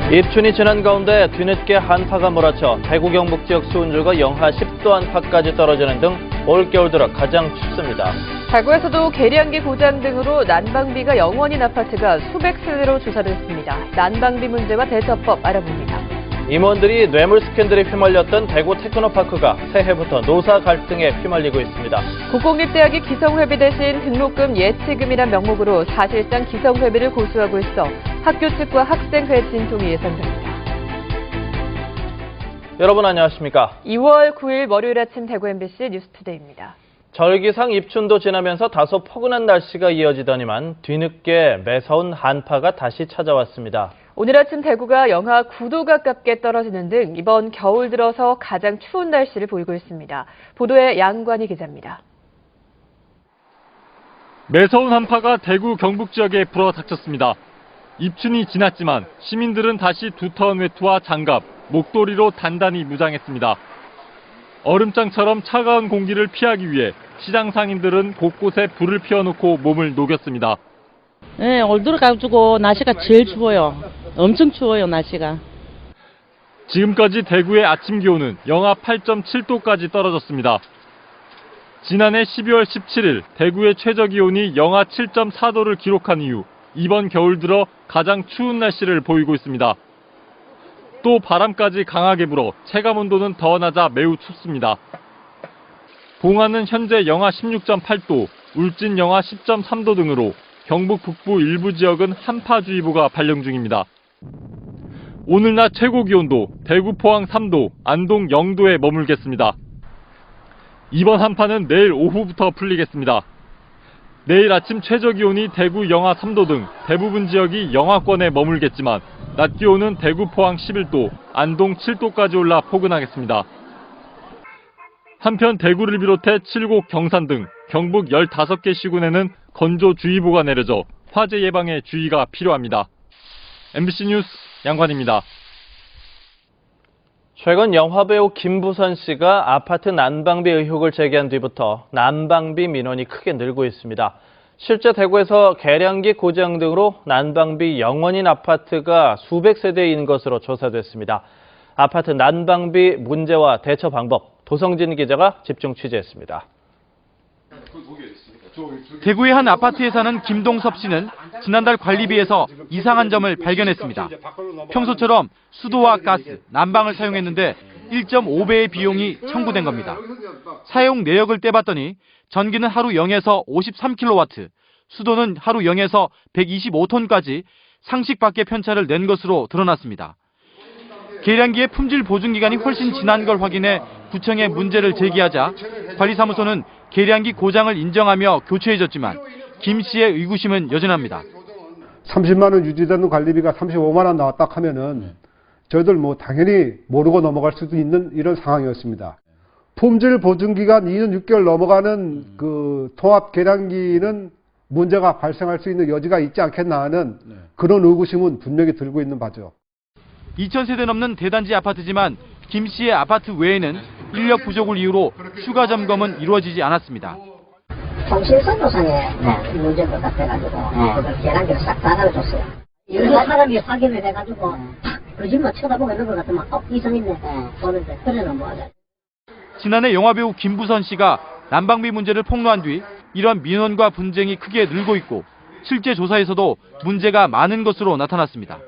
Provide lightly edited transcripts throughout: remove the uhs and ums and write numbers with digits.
입춘이 지난 가운데 뒤늦게 한파가 몰아쳐 대구 경북 지역 수온주가 영하 10도 안팎까지 떨어지는 등 올겨울 들어 가장 춥습니다. 대구에서도 계량기 고장 등으로 난방비가 영원인 아파트가 수백 세대로 조사됐습니다. 난방비 문제와 대처법 알아봅니다. 임원들이 뇌물 스캔들에 휘말렸던 대구 테크노파크가 새해부터 노사 갈등에 휘말리고 있습니다. 국공립대학이 기성회비 대신 등록금 예치금이란 명목으로 사실상 기성회비를 고수하고 있어 학교 측과 학생회 진통이 예상됩니다. 여러분 안녕하십니까? 2월 9일 월요일 아침 대구 MBC 뉴스투데이입니다. 절기상 입춘도 지나면서 다소 포근한 날씨가 이어지더니만 뒤늦게 매서운 한파가 다시 찾아왔습니다. 오늘 아침 대구가 영하 9도 가깝게 떨어지는 등 이번 겨울 들어서 가장 추운 날씨를 보이고 있습니다. 보도에 양관희 기자입니다. 매서운 한파가 대구 경북 지역에 불어닥쳤습니다. 입춘이 지났지만 시민들은 다시 두터운 외투와 장갑, 목도리로 단단히 무장했습니다. 얼음장처럼 차가운 공기를 피하기 위해 시장 상인들은 곳곳에 불을 피워놓고 몸을 녹였습니다. 네, 올 들어가지고 날씨가 제일 추워요. 엄청 추워요, 날씨가. 지금까지 대구의 아침 기온은 영하 8.7도까지 떨어졌습니다. 지난해 12월 17일 대구의 최저 기온이 영하 7.4도를 기록한 이후 이번 겨울 들어 가장 추운 날씨를 보이고 있습니다. 또 바람까지 강하게 불어 체감 온도는 더 낮아 매우 춥습니다. 봉화는 현재 영하 16.8도, 울진 영하 10.3도 등으로 경북 북부 일부 지역은 한파주의보가 발령 중입니다. 오늘 낮 최고 기온도 대구 포항 3도, 안동 0도에 머물겠습니다. 이번 한파는 내일 오후부터 풀리겠습니다. 내일 아침 최저 기온이 대구 영하 3도 등 대부분 지역이 영하권에 머물겠지만 낮 기온은 대구 포항 11도, 안동 7도까지 올라 포근하겠습니다. 한편 대구를 비롯해 칠곡, 경산 등 경북 15개 시군에는 건조주의보가 내려져 화재 예방에 주의가 필요합니다. MBC 뉴스 양관입니다. 최근 영화배우 김부선 씨가 아파트 난방비 의혹을 제기한 뒤부터 난방비 민원이 크게 늘고 있습니다. 실제 대구에서 계량기 고장 등으로 난방비 영원인 아파트가 수백 세대인 것으로 조사됐습니다. 아파트 난방비 문제와 대처 방법, 도성진 기자가 집중 취재했습니다. 대구의 한 아파트에 사는 김동섭 씨는 지난달 관리비에서 이상한 점을 발견했습니다. 평소처럼 수도와 가스, 난방을 사용했는데 1.5배의 비용이 청구된 겁니다. 사용 내역을 떼봤더니 전기는 하루 0에서 53kW, 수도는 하루 0에서 125톤까지 상식 밖의 편차를 낸 것으로 드러났습니다. 계량기의 품질 보증 기간이 훨씬 지난 걸 확인해 구청에 문제를 제기하자 관리사무소는 계량기 고장을 인정하며 교체해줬지만 김 씨의 의구심은 여전합니다. 30만 원 유지되는 관리비가 35만 원 나왔다 하면은 저희들 당연히 모르고 넘어갈 수도 있는 이런 상황이었습니다. 품질 보증 기간 2년 6개월 넘어가는 그 통합 계량기는 문제가 발생할 수 있는 여지가 있지 않겠나 하는 그런 의구심은 분명히 들고 있는 바죠. 2,000세대 넘는 대단지 아파트지만 김 씨의 아파트 외에는 인력 부족을 이유로 추가 점검은 이루어지지 않았습니다. 통신선도상에 문제인 것 같아가지고 그걸 계량기를 싹 닫아줬어요. 여러 사람이 확인을 해가지고 거짓말 쳐다보고 있는 것 같으면 이성 있네 보는데 그래는 뭐하냐. 지난해 영화배우 김부선 씨가 난방비 문제를 폭로한 뒤 이런 민원과 분쟁이 크게 늘고 있고 실제 조사에서도 문제가 많은 것으로 나타났습니다.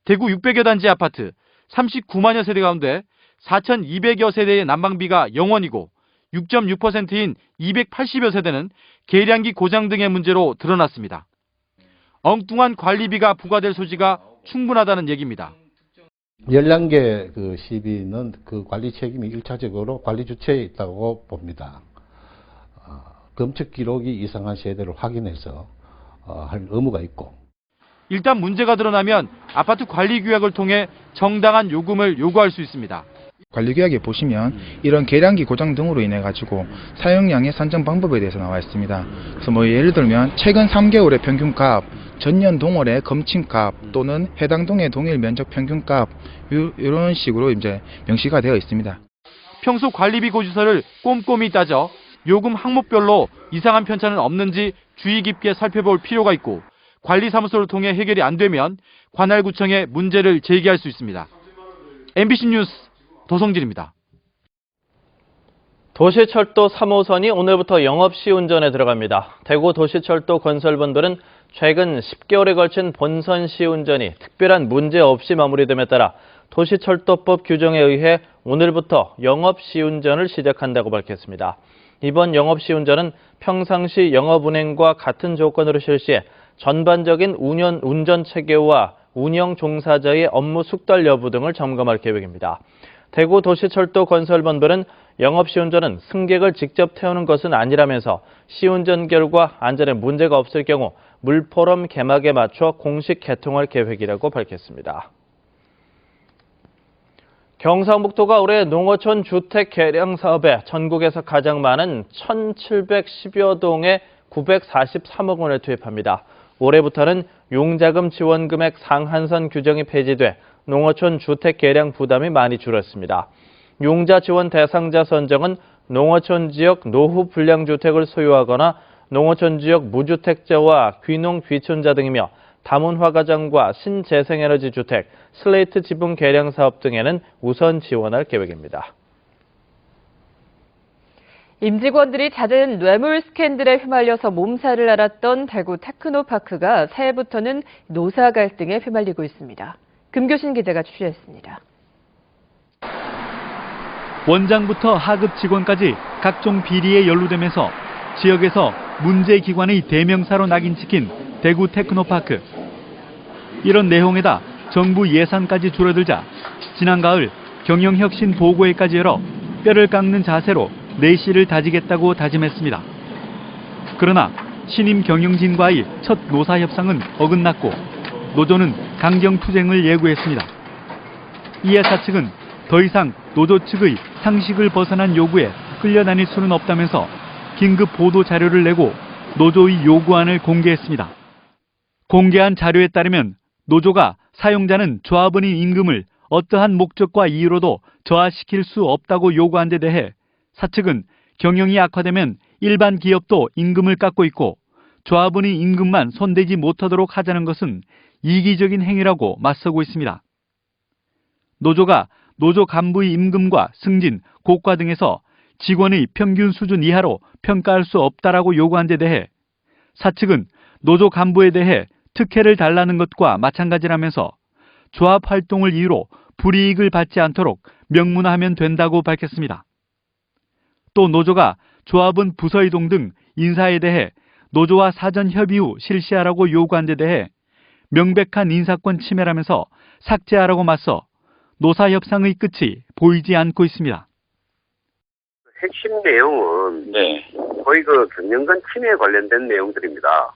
대구 600여 단지 아파트 39만여 세대 가운데 4,200여 세대의 난방비가 영원이고 6.6%인 280여 세대는 계량기 고장 등의 문제로 드러났습니다. 엉뚱한 관리비가 부과될 소지가 충분하다는 얘기입니다. 11개 그 시비는 그 관리 책임이 1차적으로 관리 주체에 있다고 봅니다. 검측 기록이 이상한 세대를 확인해서 할 의무가 있고. 일단 문제가 드러나면 아파트 관리 규약을 통해 정당한 요금을 요구할 수 있습니다. 관리규약에 보시면 이런 계량기 고장 등으로 인해 가지고 사용량의 산정 방법에 대해서 나와 있습니다. 그래서 예를 들면 최근 3개월의 평균값, 전년 동월의 검침값 또는 해당 동의 동일 면적 평균값 이런 식으로 이제 명시가 되어 있습니다. 평소 관리비 고지서를 꼼꼼히 따져 요금 항목별로 이상한 편차는 없는지 주의 깊게 살펴볼 필요가 있고 관리사무소를 통해 해결이 안 되면 관할구청에 문제를 제기할 수 있습니다. MBC 뉴스 도성진입니다. 도시철도 3호선이 오늘부터 영업 시운전에 들어갑니다. 대구 도시철도 건설본부는 최근 10개월에 걸친 본선 시운전이 특별한 문제 없이 마무리됨에 따라 도시철도법 규정에 의해 오늘부터 영업 시운전을 시작한다고 밝혔습니다. 이번 영업 시운전은 평상시 영업 운행과 같은 조건으로 실시해 전반적인 운전 체계와 운영 종사자의 업무 숙달 여부 등을 점검할 계획입니다. 대구 도시철도 건설본부는 영업 시운전은 승객을 직접 태우는 것은 아니라면서 시운전 결과 안전에 문제가 없을 경우 물포럼 개막에 맞춰 공식 개통할 계획이라고 밝혔습니다. 경상북도가 올해 농어촌 주택 개량 사업에 전국에서 가장 많은 1,710여 동에 943억 원을 투입합니다. 올해부터는 용자금 지원 금액 상한선 규정이 폐지돼 농어촌 주택 개량 부담이 많이 줄었습니다. 용자 지원 대상자 선정은 농어촌 지역 노후 불량주택을 소유하거나 농어촌 지역 무주택자와 귀농 귀촌자 등이며 다문화가정과 신재생에너지 주택, 슬레이트 지붕 개량 사업 등에는 우선 지원할 계획입니다. 임직원들이 잦은 뇌물 스캔들에 휘말려서 몸살을 앓았던 대구 테크노파크가 새해부터는 노사 갈등에 휘말리고 있습니다. 금교신 기자가 취재했습니다. 원장부터 하급 직원까지 각종 비리에 연루되면서 지역에서 문제기관의 대명사로 낙인찍힌 대구 테크노파크. 이런 내용에다 정부 예산까지 줄어들자 지난 가을 경영혁신 보고회까지 열어 뼈를 깎는 자세로 내실을 다지겠다고 다짐했습니다. 그러나 신임 경영진과의 첫 노사협상은 어긋났고 노조는 강경투쟁을 예고했습니다. 이에 사측은 더 이상 노조 측의 상식을 벗어난 요구에 끌려다닐 수는 없다면서 긴급 보도 자료를 내고 노조의 요구안을 공개했습니다. 공개한 자료에 따르면 노조가 사용자는 조합원의 임금을 어떠한 목적과 이유로도 저하시킬 수 없다고 요구한 데 대해 사측은 경영이 악화되면 일반 기업도 임금을 깎고 있고 조합원의 임금만 손대지 못하도록 하자는 것은 이기적인 행위라고 맞서고 있습니다. 노조가 노조 간부의 임금과 승진, 고과 등에서 직원의 평균 수준 이하로 평가할 수 없다라고 요구한 데 대해 사측은 노조 간부에 대해 특혜를 달라는 것과 마찬가지라면서 조합 활동을 이유로 불이익을 받지 않도록 명문화하면 된다고 밝혔습니다. 또 노조가 조합원 부서이동 등 인사에 대해 노조와 사전 협의 후 실시하라고 요구한 데 대해 명백한 인사권 침해라면서 삭제하라고 맞서 노사 협상의 끝이 보이지 않고 있습니다. 핵심 내용은 거의 그 경영권 침해에 관련된 내용들입니다.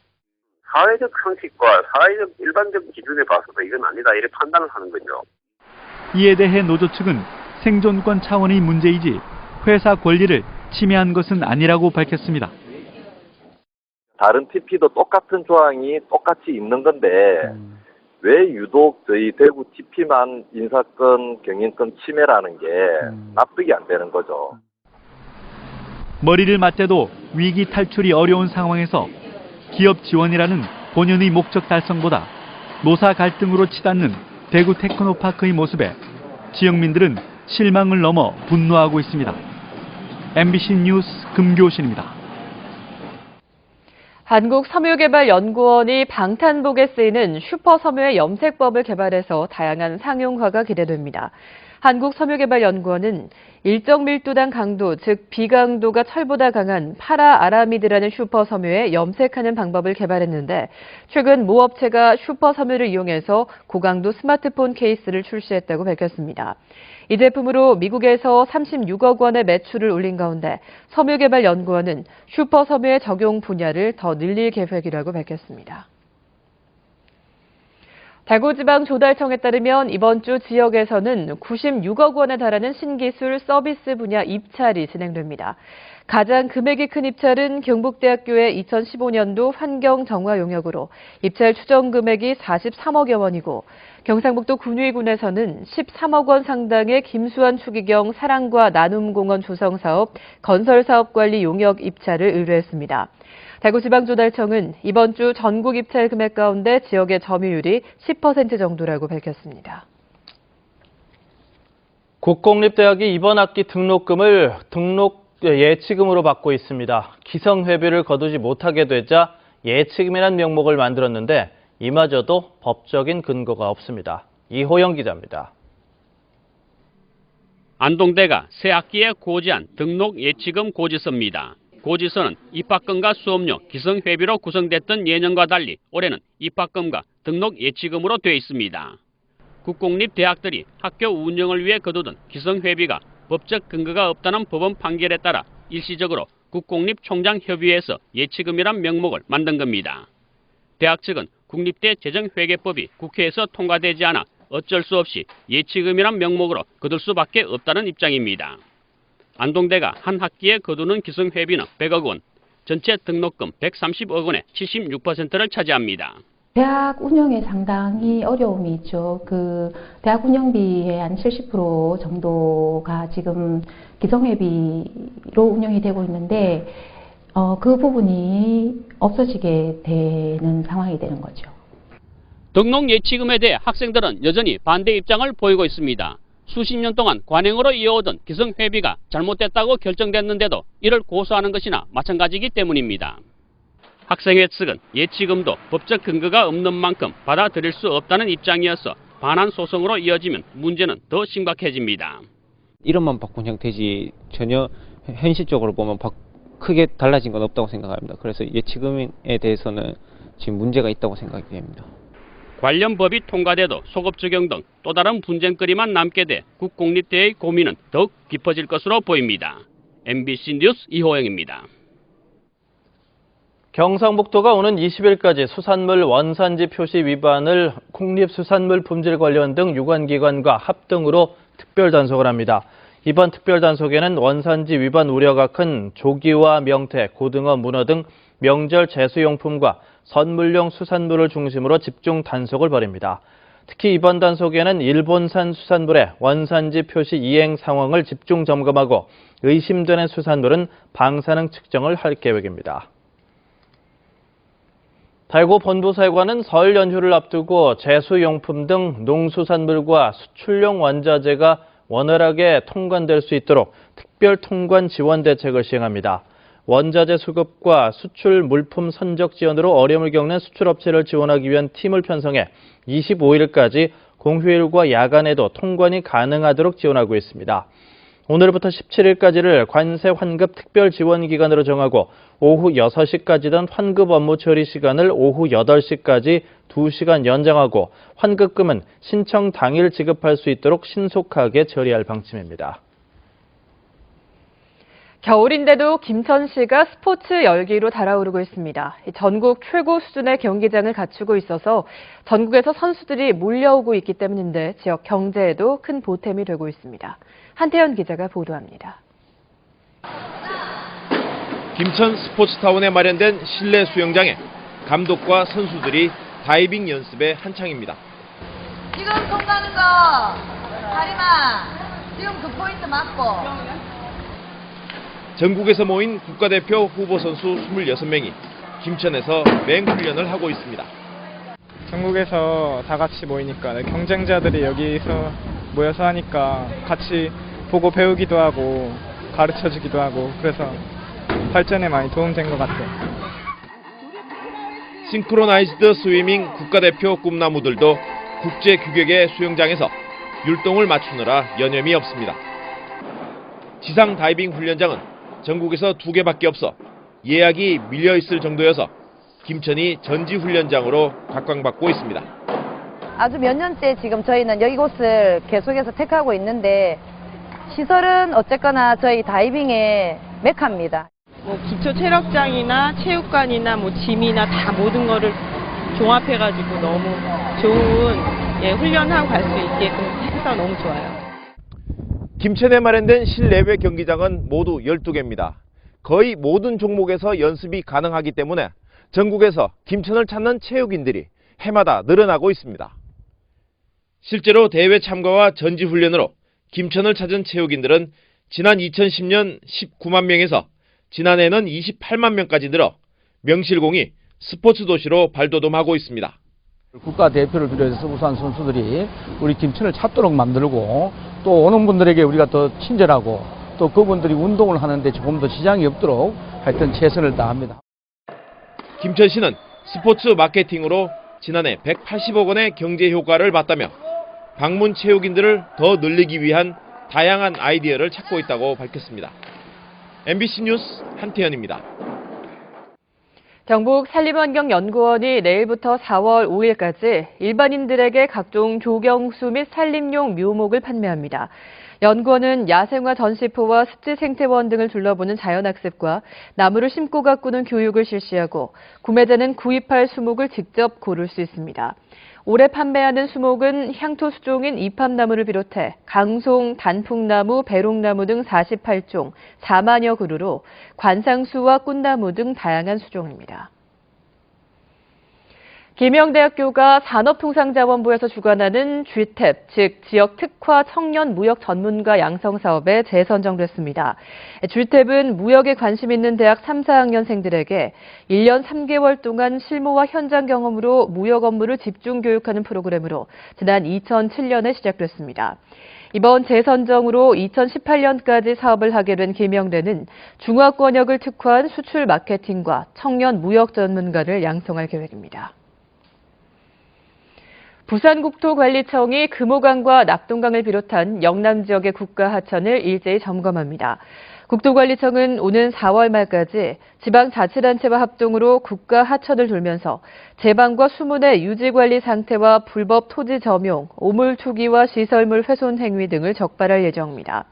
사회적 상식과 사회적 일반적 기준에 봐서도 이건 아니다 이렇게 판단을 하는 거죠. 이에 대해 노조 측은 생존권 차원의 문제이지 회사 권리를 침해한 것은 아니라고 밝혔습니다. 다른 TP도 똑같은 조항이 똑같이 있는 건데 왜 유독 저희 대구 TP만 인사권, 경영권 침해라는 게 납득이 안 되는 거죠. 머리를 맞대도 위기 탈출이 어려운 상황에서 기업 지원이라는 본연의 목적 달성보다 노사 갈등으로 치닫는 대구 테크노파크의 모습에 지역민들은 실망을 넘어 분노하고 있습니다. MBC 뉴스 금교신입니다. 한국섬유개발연구원이 방탄복에 쓰이는 슈퍼섬유의 염색법을 개발해서 다양한 상용화가 기대됩니다. 한국섬유개발연구원은 일정 밀도당 강도, 즉 비강도가 철보다 강한 파라아라미드라는 슈퍼섬유에 염색하는 방법을 개발했는데 최근 모 업체가 슈퍼섬유를 이용해서 고강도 스마트폰 케이스를 출시했다고 밝혔습니다. 이 제품으로 미국에서 36억 원의 매출을 올린 가운데 섬유개발연구원은 슈퍼섬유의 적용 분야를 더 늘릴 계획이라고 밝혔습니다. 대구지방조달청에 따르면 이번 주 지역에서는 96억 원에 달하는 신기술 서비스 분야 입찰이 진행됩니다. 가장 금액이 큰 입찰은 경북대학교의 2015년도 환경정화 용역으로 입찰 추정 금액이 43억여 원이고 경상북도 군위군에서는 13억 원 상당의 김수환 추기경 사랑과 나눔공원 조성사업 건설사업관리 용역 입찰을 의뢰했습니다. 대구지방조달청은 이번 주 전국 입찰 금액 가운데 지역의 점유율이 10% 정도라고 밝혔습니다. 국공립대학이 이번 학기 등록금을 예치금으로 받고 있습니다. 기성회비를 거두지 못하게 되자 예치금이라는 명목을 만들었는데 이마저도 법적인 근거가 없습니다. 이호영 기자입니다. 안동대가 새 학기에 고지한 등록 예치금 고지서입니다. 고지서는 입학금과 수업료, 기성회비로 구성됐던 예년과 달리 올해는 입학금과 등록 예치금으로 되어 있습니다. 국공립대학들이 학교 운영을 위해 거두던 기성회비가 법적 근거가 없다는 법원 판결에 따라 일시적으로 국공립총장협의회에서 예치금이란 명목을 만든 겁니다. 대학 측은 국립대 재정회계법이 국회에서 통과되지 않아 어쩔 수 없이 예치금이란 명목으로 거둘 수밖에 없다는 입장입니다. 안동대가 한 학기에 거두는 기성회비는 100억 원, 전체 등록금 130억 원의 76%를 차지합니다. 대학 운영에 상당히 어려움이 있죠. 대학 운영비의 한 70% 정도가 지금 기성회비로 운영이 되고 있는데 그 부분이 없어지게 되는 상황이 되는 거죠. 등록 예치금에 대해 학생들은 여전히 반대 입장을 보이고 있습니다. 수십 년 동안 관행으로 이어오던 기성회비가 잘못됐다고 결정됐는데도 이를 고소하는 것이나 마찬가지이기 때문입니다. 학생회 측은 예치금도 법적 근거가 없는 만큼 받아들일 수 없다는 입장이어서 반환 소송으로 이어지면 문제는 더 심각해집니다. 이름만 바꾼 형태지 전혀 현실적으로 보면 크게 달라진 건 없다고 생각합니다. 그래서 예치금에 대해서는 지금 문제가 있다고 생각이 됩니다. 관련 법이 통과돼도 소급 적용 등 또 다른 분쟁거리만 남게 돼 국공립대의 고민은 더욱 깊어질 것으로 보입니다. MBC 뉴스 이호영입니다. 경상북도가 오는 20일까지 수산물 원산지 표시 위반을 국립수산물품질관리원 등 유관기관과 합동으로 특별단속을 합니다. 이번 특별단속에는 원산지 위반 우려가 큰 조기와 명태, 고등어, 문어 등 명절 제수용품과 선물용 수산물을 중심으로 집중 단속을 벌입니다. 특히 이번 단속에는 일본산 수산물의 원산지 표시 이행 상황을 집중 점검하고 의심되는 수산물은 방사능 측정을 할 계획입니다. 대구 본부사관은 설 연휴를 앞두고 제수용품 등 농수산물과 수출용 원자재가 원활하게 통관될 수 있도록 특별 통관 지원 대책을 시행합니다. 원자재 수급과 수출 물품 선적 지원으로 어려움을 겪는 수출업체를 지원하기 위한 팀을 편성해 25일까지 공휴일과 야간에도 통관이 가능하도록 지원하고 있습니다. 오늘부터 17일까지를 관세 환급 특별 지원 기간으로 정하고 오후 6시까지던 환급 업무 처리 시간을 오후 8시까지 2시간 연장하고 환급금은 신청 당일 지급할 수 있도록 신속하게 처리할 방침입니다. 겨울인데도 김천시가 스포츠 열기로 달아오르고 있습니다. 전국 최고 수준의 경기장을 갖추고 있어서 전국에서 선수들이 몰려오고 있기 때문인데 지역 경제에도 큰 보탬이 되고 있습니다. 한태현 기자가 보도합니다. 김천 스포츠타운에 마련된 실내 수영장에 감독과 선수들이 다이빙 연습에 한창입니다. 지금 손 가는 거 다리마 지금 그 포인트 맞고. 전국에서 모인 국가대표 후보 선수 26명이 김천에서 맹훈련을 하고 있습니다. 전국에서 다 같이 모이니까 경쟁자들이 여기서 모여서 하니까 같이 보고 배우기도 하고 가르쳐주기도 하고 그래서 발전에 많이 도움된 것 같아요. 싱크로나이즈드 스위밍 국가대표 꿈나무들도 국제 규격의 수영장에서 율동을 맞추느라 여념이 없습니다. 지상 다이빙 훈련장은 전국에서 2개밖에 없어 예약이 밀려 있을 정도여서 김천이 전지 훈련장으로 각광받고 있습니다. 아주 몇 년째 지금 저희는 이곳을 계속해서 택하고 있는데 시설은 어쨌거나 저희 다이빙의 메카입니다. 기초 체력장이나 체육관이나 짐이나 다 모든 거를 종합해가지고 너무 좋은 훈련하고 갈 수 있게끔 해서 너무 좋아요. 김천에 마련된 실내외 경기장은 모두 12개입니다. 거의 모든 종목에서 연습이 가능하기 때문에 전국에서 김천을 찾는 체육인들이 해마다 늘어나고 있습니다. 실제로 대회 참가와 전지훈련으로 김천을 찾은 체육인들은 지난 2010년 19만 명에서 지난해에는 28만 명까지 늘어 명실공히 스포츠 도시로 발돋움하고 있습니다. 국가대표를 비롯해서 우수한 선수들이 우리 김천을 찾도록 만들고 또 오는 분들에게 우리가 더 친절하고 또 그분들이 운동을 하는데 조금 더 지장이 없도록 하여튼 최선을 다합니다. 김천시는 스포츠 마케팅으로 지난해 180억 원의 경제 효과를 봤다며 방문 체육인들을 더 늘리기 위한 다양한 아이디어를 찾고 있다고 밝혔습니다. MBC 뉴스 한태현입니다. 경북산림환경연구원이 내일부터 4월 5일까지 일반인들에게 각종 조경수 및 산림용 묘목을 판매합니다. 연구원은 야생화 전시포와 습지 생태원 등을 둘러보는 자연학습과 나무를 심고 가꾸는 교육을 실시하고 구매자는 구입할 수목을 직접 고를 수 있습니다. 올해 판매하는 수목은 향토 수종인 이팝나무를 비롯해 강송, 단풍나무, 배롱나무 등 48종, 4만여 그루로 관상수와 꽃나무 등 다양한 수종입니다. 김영대학교가 산업통상자원부에서 주관하는 GTAP, 즉 지역특화 청년 무역 전문가 양성 사업에 재선정됐습니다. GTAP은 무역에 관심 있는 대학 3, 4학년생들에게 1년 3개월 동안 실무와 현장 경험으로 무역 업무를 집중 교육하는 프로그램으로 지난 2007년에 시작됐습니다. 이번 재선정으로 2018년까지 사업을 하게 된 김영대는 중화권역을 특화한 수출 마케팅과 청년 무역 전문가를 양성할 계획입니다. 부산국토관리청이 금호강과 낙동강을 비롯한 영남 지역의 국가 하천을 일제히 점검합니다. 국토관리청은 오는 4월 말까지 지방자치단체와 합동으로 국가 하천을 돌면서 제방과 수문의 유지관리 상태와 불법 토지 점용, 오물 투기와 시설물 훼손 행위 등을 적발할 예정입니다.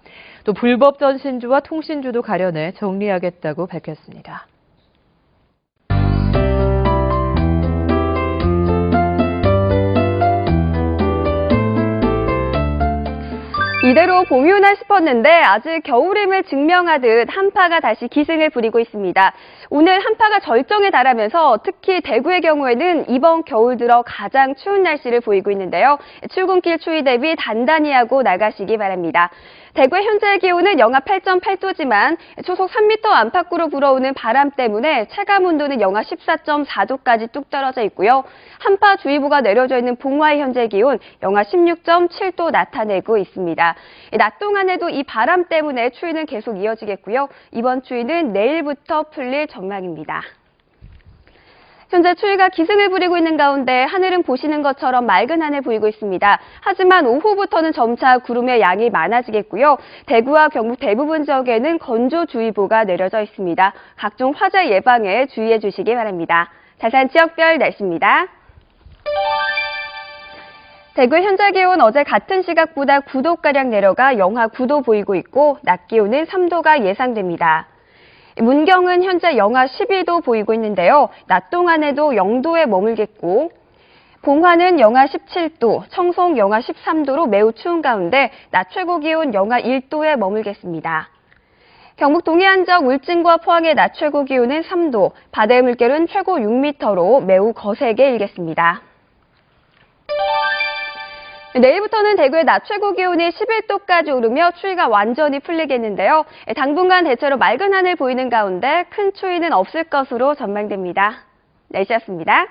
또 불법 전신주와 통신주도 가려내 정리하겠다고 밝혔습니다. 이대로 봄이 오나 싶었는데 아직 겨울임을 증명하듯 한파가 다시 기승을 부리고 있습니다. 오늘 한파가 절정에 달하면서 특히 대구의 경우에는 이번 겨울 들어 가장 추운 날씨를 보이고 있는데요. 출근길 추위 대비 단단히 하고 나가시기 바랍니다. 대구의 현재 기온은 영하 8.8도지만 초속 3m 안팎으로 불어오는 바람 때문에 체감 온도는 영하 14.4도까지 뚝 떨어져 있고요. 한파주의보가 내려져 있는 봉화의 현재 기온 영하 16.7도 나타내고 있습니다. 낮 동안에도 이 바람 때문에 추위는 계속 이어지겠고요. 이번 추위는 내일부터 풀릴 전망입니다. 현재 추위가 기승을 부리고 있는 가운데 하늘은 보시는 것처럼 맑은 하늘 보이고 있습니다. 하지만 오후부터는 점차 구름의 양이 많아지겠고요. 대구와 경북 대부분 지역에는 건조주의보가 내려져 있습니다. 각종 화재 예방에 주의해 주시기 바랍니다. 자세한 지역별 날씨입니다. 대구 현재 기온 어제 같은 시각보다 9도가량 내려가 영하 9도 보이고 있고 낮 기온은 3도가 예상됩니다. 문경은 현재 영하 12도 보이고 있는데요. 낮 동안에도 0도에 머물겠고 봉화는 영하 17도, 청송 영하 13도로 매우 추운 가운데 낮 최고 기온 영하 1도에 머물겠습니다. 경북 동해안 지역 울진과 포항의 낮 최고 기온은 3도, 바다의 물결은 최고 6m로 매우 거세게 일겠습니다. 내일부터는 대구의 낮 최고 기온이 11도까지 오르며 추위가 완전히 풀리겠는데요. 당분간 대체로 맑은 하늘 보이는 가운데 큰 추위는 없을 것으로 전망됩니다. 날씨였습니다.